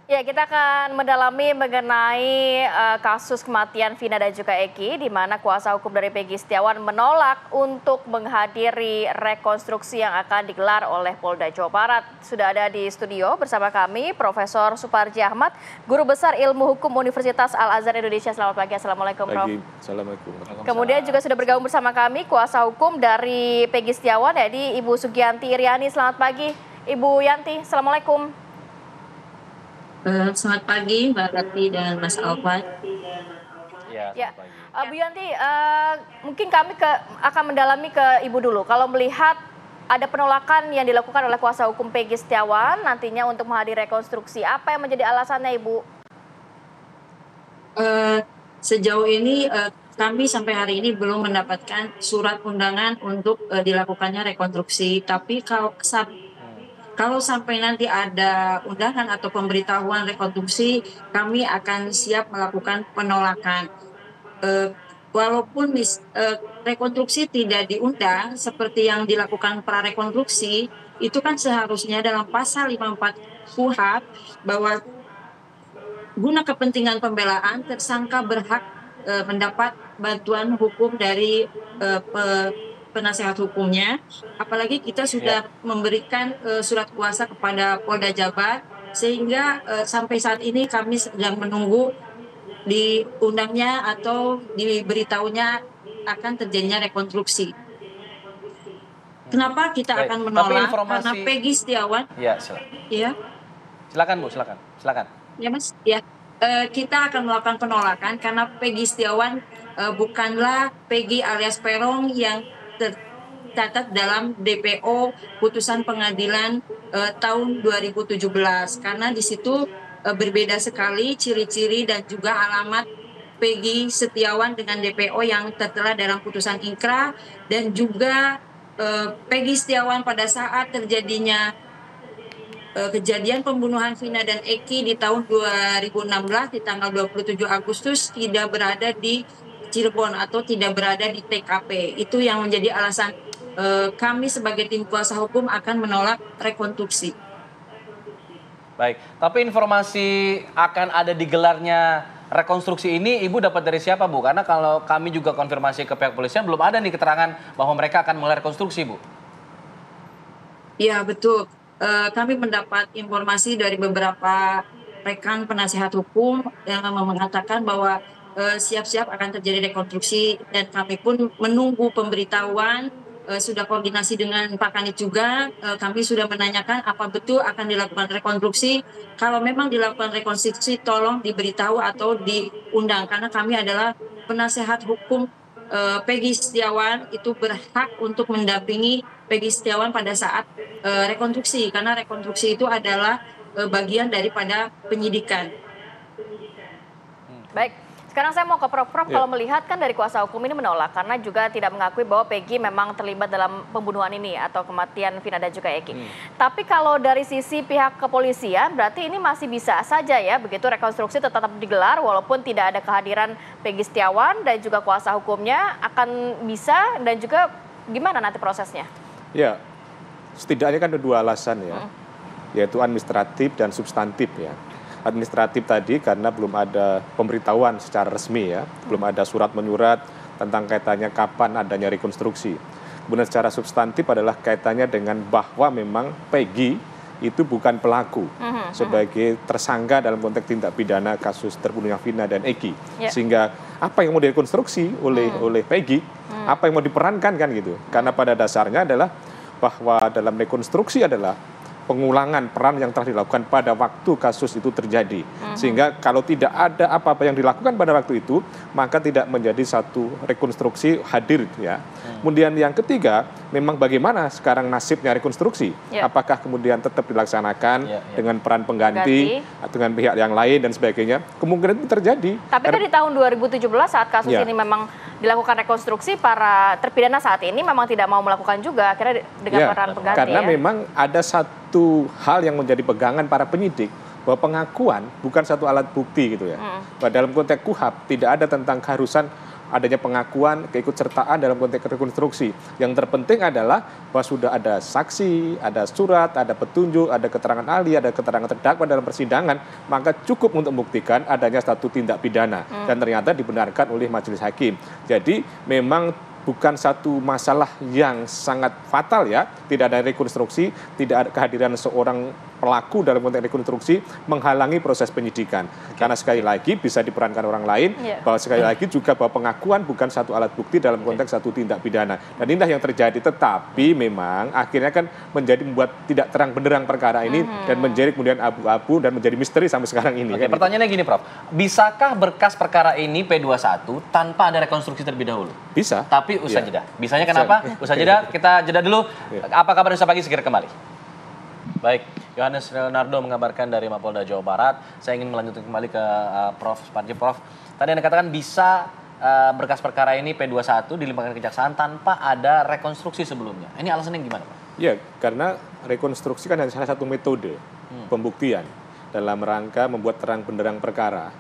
Ya, kita akan mendalami mengenai kasus kematian Vina dan juga Eki, di mana kuasa hukum dari Peggy Setiawan menolak untuk menghadiri rekonstruksi yang akan digelar oleh Polda Jawa Barat. Sudah ada di studio bersama kami Profesor Suparji Ahmad, Guru Besar Ilmu Hukum Universitas Al-Azhar Indonesia. Selamat pagi, Assalamualaikum Prof. Assalamualaikum. Kemudian juga sudah bergabung bersama kami kuasa hukum dari Peggy Setiawan, yaitu Ibu Sugianti Iriani. Selamat pagi, Ibu Yanti. Assalamualaikum. Selamat pagi Mbak Rati dan Mas Alfat. Ya, Bu Yanti, mungkin kami akan mendalami ke Ibu dulu. Kalau melihat ada penolakan yang dilakukan oleh kuasa hukum Peggy Setiawan nantinya untuk menghadiri rekonstruksi, apa yang menjadi alasannya, Ibu? Sejauh ini kami sampai hari ini belum mendapatkan surat undangan untuk dilakukannya rekonstruksi. Tapi kalau sampai nanti ada undangan atau pemberitahuan rekonstruksi, kami akan siap melakukan penolakan. Walaupun rekonstruksi tidak diundang seperti yang dilakukan prarekonstruksi, itu kan seharusnya dalam pasal 54 KUHP bahwa guna kepentingan pembelaan tersangka berhak mendapat bantuan hukum dari penasehat hukumnya, apalagi kita sudah memberikan surat kuasa kepada Polda Jabar, sehingga sampai saat ini kami sedang menunggu diundangnya atau diberitahunya akan terjadinya rekonstruksi. Kenapa kita akan menolak? Karena Peggy Setiawan. Ya, silakan. Ya. Silakan Bu, silakan. Ya Mas, ya. Kita akan melakukan penolakan karena Peggy Setiawan bukanlah Peggy alias Peron yang tercatat dalam DPO putusan pengadilan tahun 2017, karena di situ berbeda sekali ciri-ciri dan juga alamat Peggy Setiawan dengan DPO yang tertera dalam putusan ingkrah, dan juga Peggy Setiawan pada saat terjadinya kejadian pembunuhan Vina dan Eki di tahun 2016 di tanggal 27 Agustus tidak berada di Cirebon atau tidak berada di TKP. Itu yang menjadi alasan kami sebagai tim kuasa hukum akan menolak rekonstruksi. Baik, tapi informasi akan ada digelarnya rekonstruksi ini Ibu dapat dari siapa Bu? Karena kalau kami juga konfirmasi ke pihak polisian belum ada nih keterangan bahwa mereka akan menggelar rekonstruksi, Bu. Ya, betul. Kami mendapat informasi dari beberapa rekan penasehat hukum yang mengatakan bahwa siap-siap akan terjadi rekonstruksi, dan kami pun menunggu pemberitahuan. Sudah koordinasi dengan Pak Kanit juga, kami sudah menanyakan apa betul akan dilakukan rekonstruksi. Kalau memang dilakukan rekonstruksi, tolong diberitahu atau diundang, karena kami adalah penasehat hukum Peggy Setiawan, itu berhak untuk mendampingi Peggy Setiawan pada saat rekonstruksi, karena rekonstruksi itu adalah bagian daripada penyidikan. Baik, sekarang saya mau ke Prof. Kalau melihat kan dari kuasa hukum ini menolak karena juga tidak mengakui bahwa Peggy memang terlibat dalam pembunuhan ini atau kematian Vina dan juga Eki. Tapi kalau dari sisi pihak kepolisian berarti ini masih bisa saja ya begitu rekonstruksi tetap digelar walaupun tidak ada kehadiran Peggy Setiawan dan juga kuasa hukumnya, akan bisa, dan juga gimana nanti prosesnya? Ya, setidaknya kan ada dua alasan ya, yaitu administratif dan substantif ya. Administratif tadi karena belum ada pemberitahuan secara resmi ya, belum ada surat menyurat tentang kaitannya kapan adanya rekonstruksi. Kemudian secara substantif adalah kaitannya dengan bahwa memang Peggy itu bukan pelaku sebagai tersangka dalam konteks tindak pidana kasus terbunuhnya Vina dan Eki. Sehingga apa yang mau direkonstruksi oleh Peggy, apa yang mau diperankan kan gitu. Karena pada dasarnya adalah bahwa dalam rekonstruksi adalah pengulangan peran yang telah dilakukan pada waktu kasus itu terjadi. Sehingga kalau tidak ada apa-apa yang dilakukan pada waktu itu, maka tidak menjadi satu rekonstruksi hadir ya. Kemudian yang ketiga, memang bagaimana sekarang nasibnya rekonstruksi? Apakah kemudian tetap dilaksanakan dengan peran pengganti, dengan pihak yang lain dan sebagainya? Kemungkinan itu terjadi. Tapi kan di tahun 2017 saat kasus ini memang dilakukan rekonstruksi, para terpidana saat ini memang tidak mau melakukan juga akhirnya dengan peran pengganti. Karena memang ada satu hal yang menjadi pegangan para penyidik, bahwa pengakuan bukan satu alat bukti gitu ya. Dalam konteks KUHP tidak ada tentang keharusan adanya pengakuan, keikutsertaan dalam konteks rekonstruksi. Yang terpenting adalah bahwa sudah ada saksi, ada surat, ada petunjuk, ada keterangan ahli, ada keterangan terdakwa dalam persidangan, maka cukup untuk membuktikan adanya satu tindak pidana dan ternyata dibenarkan oleh majelis hakim. Jadi memang bukan satu masalah yang sangat fatal ya, tidak ada rekonstruksi, tidak ada kehadiran seorang pelaku dalam konteks rekonstruksi menghalangi proses penyidikan. Karena sekali lagi bisa diperankan orang lain, bahwa sekali lagi juga bahwa pengakuan bukan satu alat bukti dalam konteks satu tindak pidana. Dan inilah yang terjadi, tetapi memang akhirnya kan membuat tidak terang benderang perkara ini dan menjadi kemudian abu-abu dan menjadi misteri sampai sekarang ini. Oke, pertanyaannya gini Prof, bisakah berkas perkara ini P21 tanpa ada rekonstruksi terlebih dahulu? Bisa. Tapi usai jeda. Bisanya kenapa? Usai jeda, kita jeda dulu. Apa kabar Indonesia Pagi, segera kembali. Baik, Yohanes Leonardo mengabarkan dari Mapolda Jawa Barat. Saya ingin melanjutkan kembali ke Prof. Suparji. Prof, tadi Anda katakan bisa berkas perkara ini P21 dilimpahkan kejaksaan tanpa ada rekonstruksi sebelumnya. Ini alasannya gimana, Pak? Ya, karena rekonstruksi kan hanya salah satu metode pembuktian dalam rangka membuat terang benderang perkara.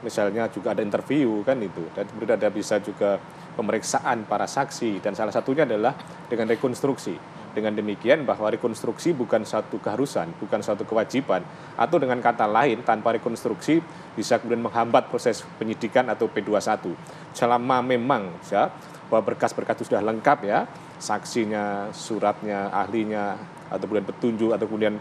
Misalnya juga ada interview kan itu, dan kemudian ada bisa juga pemeriksaan para saksi, dan salah satunya adalah dengan rekonstruksi. Dengan demikian bahwa rekonstruksi bukan satu keharusan, bukan satu kewajiban, atau dengan kata lain tanpa rekonstruksi bisa kemudian menghambat proses penyidikan atau P21. Selama memang ya, bahwa berkas-berkas itu sudah lengkap ya, saksinya, suratnya, ahlinya, atau kemudian petunjuk, atau kemudian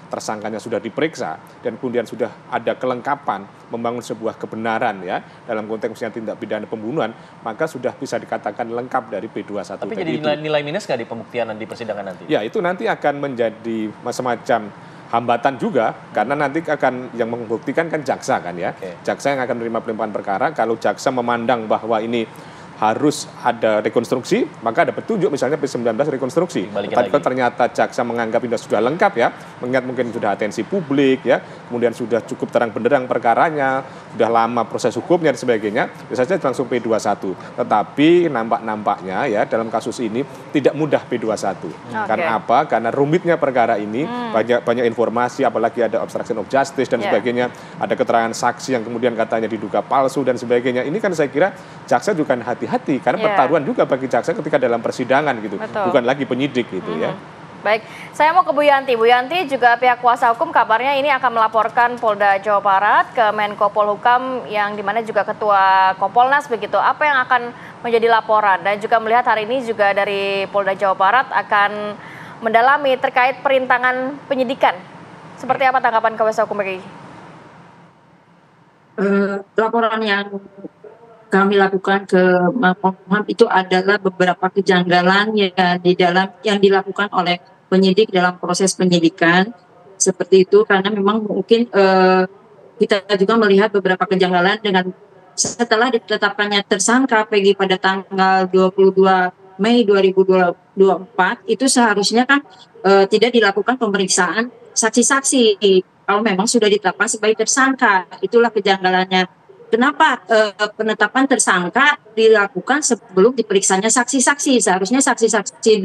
tersangkanya sudah diperiksa dan kemudian sudah ada kelengkapan membangun sebuah kebenaran ya dalam konteks misalnya tindak pidana pembunuhan, maka sudah bisa dikatakan lengkap dari P21. Tapi jadi nilai minus nggak di pembuktian di persidangan nanti? Ya, itu nanti akan menjadi semacam hambatan juga karena nanti akan yang membuktikan kan jaksa kan ya. Jaksa yang akan menerima pelimpahan perkara. Kalau jaksa memandang bahwa ini harus ada rekonstruksi, maka ada petunjuk misalnya P19 rekonstruksi. Tapi kalau ternyata jaksa menganggap ini sudah lengkap ya, mengingat mungkin sudah atensi publik ya, kemudian sudah cukup terang benderang perkaranya, sudah lama proses hukumnya dan sebagainya, biasanya langsung P21. Tetapi nampaknya ya dalam kasus ini tidak mudah P21. Karena apa? Karena rumitnya perkara ini, banyak informasi, apalagi ada obstruction of justice dan sebagainya, ada keterangan saksi yang kemudian katanya diduga palsu dan sebagainya. Ini kan saya kira jaksa juga hati-hati karena pertaruhan juga bagi jaksa ketika dalam persidangan gitu. Bukan lagi penyidik gitu ya. Baik, saya mau ke Bu Yanti. Bu Yanti juga pihak kuasa hukum kabarnya ini akan melaporkan Polda Jawa Barat ke Menko Polhukam yang dimana juga Ketua Kompolnas begitu. Apa yang akan menjadi laporan? Dan juga melihat hari ini juga dari Polda Jawa Barat akan mendalami terkait perintangan penyidikan. Seperti apa tanggapan kuasa hukum ini? Laporan yang kami lakukan ke Menkumham itu adalah beberapa kejanggalan yang dilakukan oleh penyidik dalam proses penyidikan seperti itu, karena memang mungkin kita juga melihat beberapa kejanggalan dengan setelah ditetapkannya tersangka Peggy pada tanggal 22 Mei 2024 itu seharusnya kan tidak dilakukan pemeriksaan saksi-saksi kalau memang sudah ditetapkan sebagai tersangka. Itulah kejanggalannya. Kenapa penetapan tersangka dilakukan sebelum diperiksanya saksi-saksi? Seharusnya saksi-saksi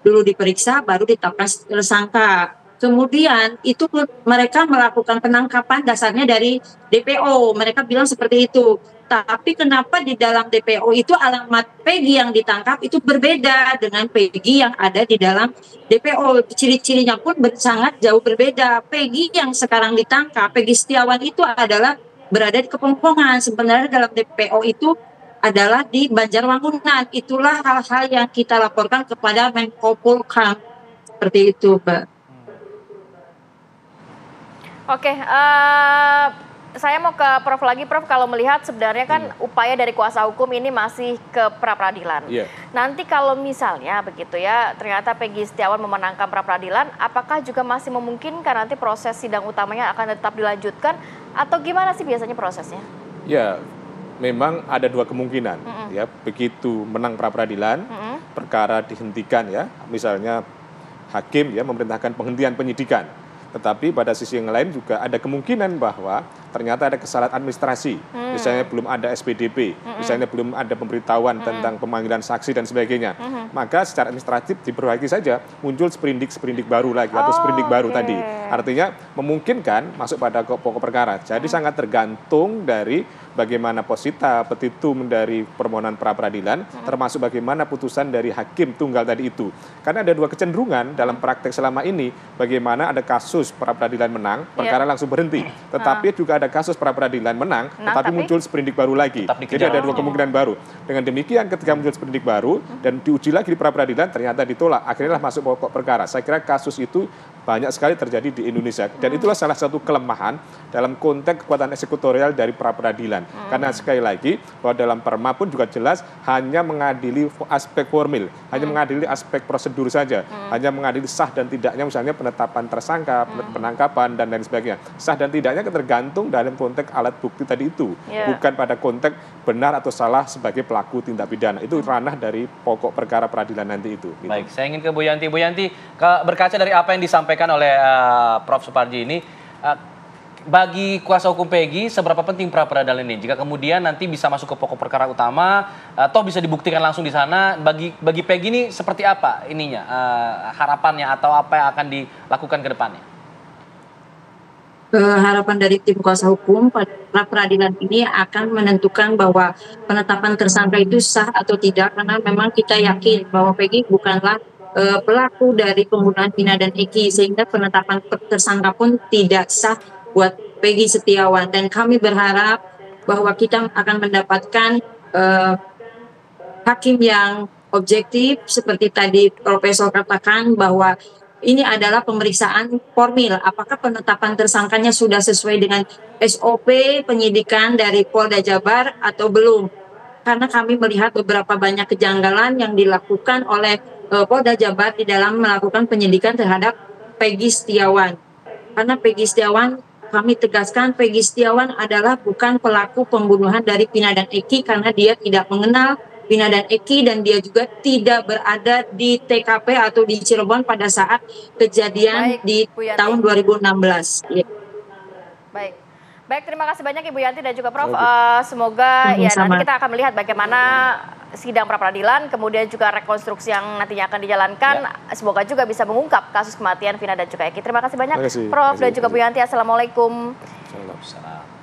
dulu diperiksa, baru ditetapkan tersangka. Kemudian itu mereka melakukan penangkapan dasarnya dari DPO. Mereka bilang seperti itu. Tapi kenapa di dalam DPO itu alamat Peggy yang ditangkap itu berbeda dengan Peggy yang ada di dalam DPO. Ciri-cirinya pun sangat jauh berbeda. Peggy yang sekarang ditangkap, Peggy Setiawan itu adalah berada di Kepongpongan, sebenarnya dalam DPO itu adalah di Banjarwangunan. Itulah hal-hal yang kita laporkan kepada Menko Polhukam. Seperti itu, Mbak. Oke, saya mau ke Prof lagi, Prof. Kalau melihat sebenarnya kan upaya dari kuasa hukum ini masih ke pra-peradilan. Nanti kalau misalnya begitu ya, ternyata Peggy Setiawan memenangkan pra-peradilan, apakah juga masih memungkinkan nanti proses sidang utamanya akan tetap dilanjutkan atau gimana sih biasanya prosesnya? Ya, memang ada dua kemungkinan. Ya, begitu menang pra-peradilan, perkara dihentikan ya, misalnya hakim ya memerintahkan penghentian penyidikan. Tetapi pada sisi yang lain juga ada kemungkinan bahwa ternyata ada kesalahan administrasi, misalnya belum ada SPDP, misalnya belum ada pemberitahuan tentang pemanggilan saksi dan sebagainya, maka secara administratif diperbaiki saja, muncul sprindik baru lagi atau sprindik baru tadi. Artinya memungkinkan masuk pada pokok perkara. Jadi sangat tergantung dari bagaimana posita petitum dari permohonan pra peradilan, termasuk bagaimana putusan dari hakim tunggal tadi itu. Karena ada dua kecenderungan dalam praktek selama ini, bagaimana ada kasus pra peradilan menang, perkara langsung berhenti. Tetapi juga ada kasus pra peradilan menang, tetapi muncul sprindik baru lagi. Jadi ada dua kemungkinan baru. Dengan demikian ketika muncul sprindik baru dan diuji lagi di pra peradilan, ternyata ditolak. Akhirnya masuk pokok perkara. Saya kira kasus itu banyak sekali terjadi di Indonesia. Dan itulah salah satu kelemahan dalam konteks kekuatan eksekutorial dari pra peradilan. Karena sekali lagi, bahwa dalam perma pun juga jelas hanya mengadili aspek formil, hanya mengadili aspek prosedur saja, hanya mengadili sah dan tidaknya, misalnya penetapan tersangka, penangkapan, dan lain sebagainya. Sah dan tidaknya tergantung dalam konteks alat bukti tadi itu, bukan pada konteks benar atau salah sebagai pelaku tindak pidana. Itu ranah dari pokok perkara peradilan nanti itu. Gitu. Baik, saya ingin ke Bu Yanti. Bu Yanti, berkaca dari apa yang disampaikan oleh Prof. Suparji ini, bagi kuasa hukum Peggy, seberapa penting pra peradilan ini? Jika kemudian nanti bisa masuk ke pokok perkara utama, atau bisa dibuktikan langsung di sana, bagi Peggy ini seperti apa ininya, harapannya atau apa yang akan dilakukan ke depannya? Harapan dari tim kuasa hukum pra peradilan ini akan menentukan bahwa penetapan tersangka itu sah atau tidak, karena memang kita yakin bahwa Peggy bukanlah pelaku dari pembunuhan Vina dan Eki, sehingga penetapan tersangka pun tidak sah buat Peggy Setiawan. Dan kami berharap bahwa kita akan mendapatkan hakim yang objektif, seperti tadi Profesor katakan bahwa ini adalah pemeriksaan formil. Apakah penetapan tersangkanya sudah sesuai dengan SOP penyidikan dari Polda Jabar atau belum? Karena kami melihat beberapa banyak kejanggalan yang dilakukan oleh Polda Jabar di dalam melakukan penyidikan terhadap Peggy Setiawan. Karena Peggy Setiawan, kami tegaskan Peggy Setiawan adalah bukan pelaku pembunuhan dari Vina dan Eki, karena dia tidak mengenal Vina dan Eki dan dia juga tidak berada di TKP atau di Cirebon pada saat kejadian di tahun 2016. Ya. Baik, terima kasih banyak Ibu Yanti dan juga Prof. Semoga nanti kita akan melihat bagaimana sidang pra peradilan, kemudian juga rekonstruksi yang nantinya akan dijalankan. Semoga juga bisa mengungkap kasus kematian Vina dan juga Eki. Terima kasih banyak Prof. dan juga Bu Yanti. Assalamualaikum. Waalaikumsalam.